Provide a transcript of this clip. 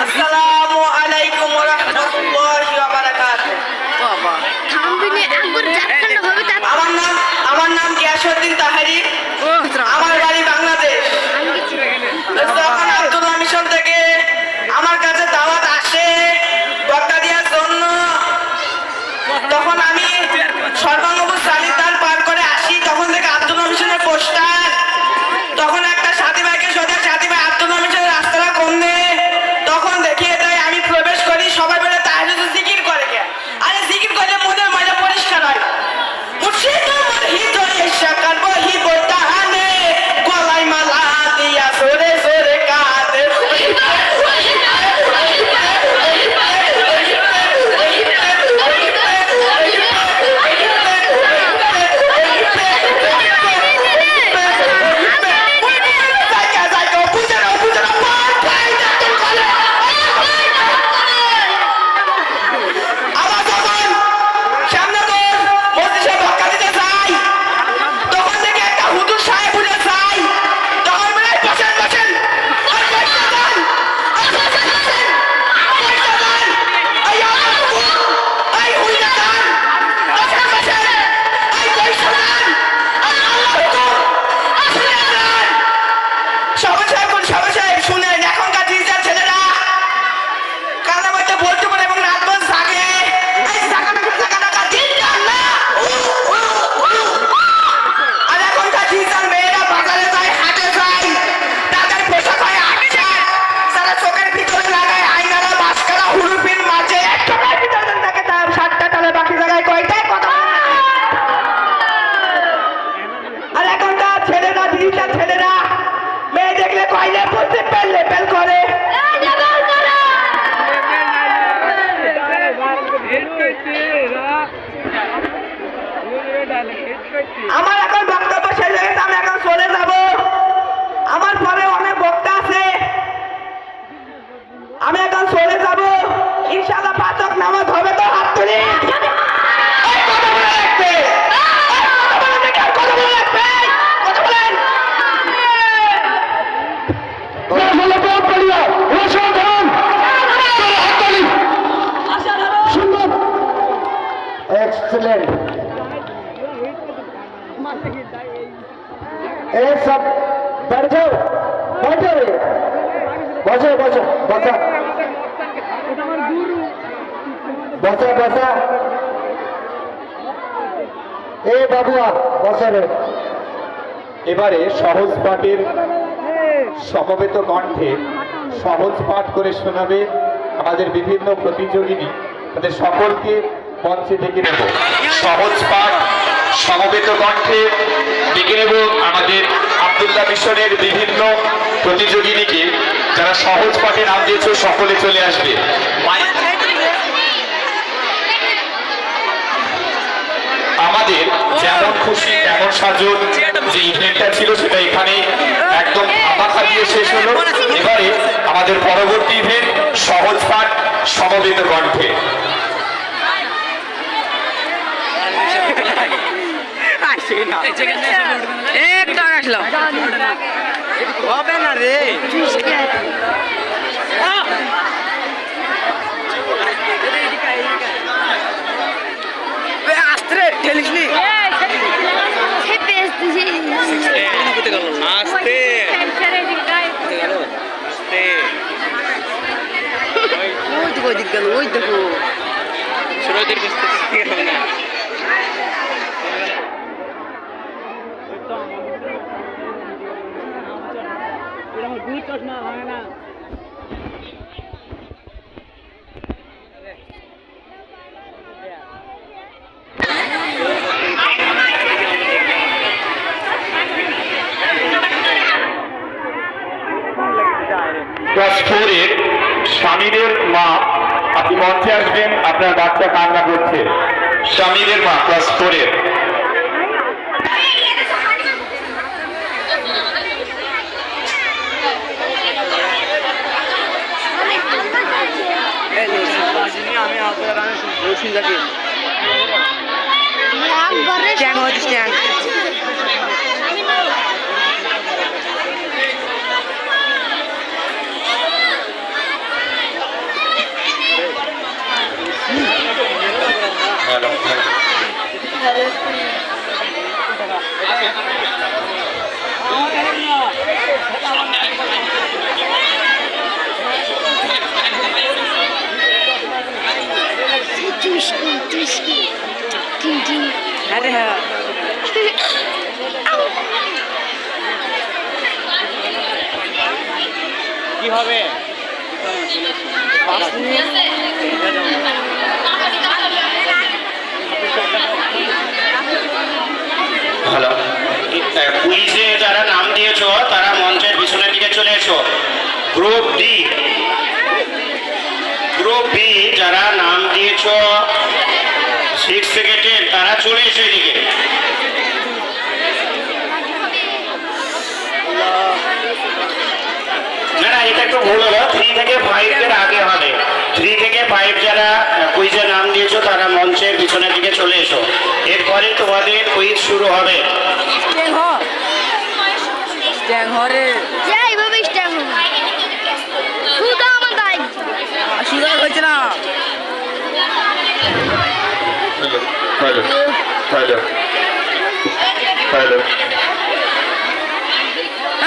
আসসালামু আলাইকুম ওয়া রাহমাতুল্লাহি ওয়া বারাকাতুহু। আমার নাম গিয়াসউদ্দিন তাহেরি। আমার বাড়ি বাংলাদেশ। যখন আব্দুল্লাহ মিশন থেকে আমার কাছে দাওয়াত আসে বক্তা দেওয়ার জন্য, তখন আমি সর্বাঙ্গপুর সানিতার পার করে আসি। তখন থেকে আব্দুল্লাহ মিশনের পোস্টার, তখন একটা সাথী ভাইকে সোজা সাথী ভাই আব্দুল্লাহ মিশনের রাস্তাটা কমনে, তখন দেখিয়ে দেয়। আমি প্রবেশ করি, সবাই বলে তাহলে জিকির করে কে? আরে জিকির করলে মনের ময়লা পরিষ্কার হয়। মুর্শিদ আমার হৃদয়ে সাকার বহি বতাহানে, গলায় মালা দিয়া সরে সরে কাঁদে। আমার এখন বক্তব্য শেষ হয়ে গেছে, আমি এখন চলে যাব। আমার পরে অনেক বক্তা আছে, আমি এখন চলে যাব। ইনশাআল্লাহ 5 ওয়াক্ত নামাজ হবে তো? হাত তুলি। কথা বলে রাখবে, কথা বলে রাখবে, কথা বলেন। एक्सीलेंट। एक सब बैठ जाओ, बैठो बसो बसो बसा बसा बसा। এ বাবুয়া বসে রে। এবারে সহজ পাঠের সমবেত কণ্ঠে সহজ পাঠ করে শোনাবে আমাদের বিভিন্ন প্রতিযোগিনী। তাদের সকলকে মঞ্চে ডেকে নেব। সহজ পাঠ সমবেত কণ্ঠে ডেকে নেব আমাদের আব্দুল্লাহ মিশনের বিভিন্ন প্রতিযোগিনীকে। যারা সহজ পাঠে নাম দিয়েছ সকলে চলে আসবে। আমাদের যেমন খুশি তেমন সাজন যে ইভেন্টটা ছিল সেটা এখানে একদম ধামাকা দিয়ে শেষ হলো। এবারে আমাদের পরবর্তী ইভেন্ট সহজ পাঠ সমবেত কণ্ঠে। হবে না রে, আস্তে ঠেলিস নি। ওই দেখো ওই দেখো ক্লাস 4 এর স্বামীদের মা, আপনি মঞ্চে আসবেন। আপনার বাচ্চা কান্না করছে। স্বামীদের মা ক্লাস 4 এর। আরে হ্যাঁ কি হবে? হ্যালো কুইজে যারা নাম দিয়েছো তারা মঞ্চের পিছনের দিকে চলে এসো। গ্রুপ বি যারা নাম দিয়েছো 6 সেকেন্ডের তারা চলে এসো এদিকে। না না এটা একটু ভুল হলো, 3 থেকে 5 এর আগে হবে। 3 থেকে 5 যারা কুইজে নাম দিয়েছো তারা মঞ্চের পিছনের দিকে চলে এসো। এরপরে তোমাদের কুইজ শুরু হবে। এইভাবে স্ট্যাম্প শুধু আমার দায় সুযোগ হয়েছে না হ্যালো হ্যালো হ্যালো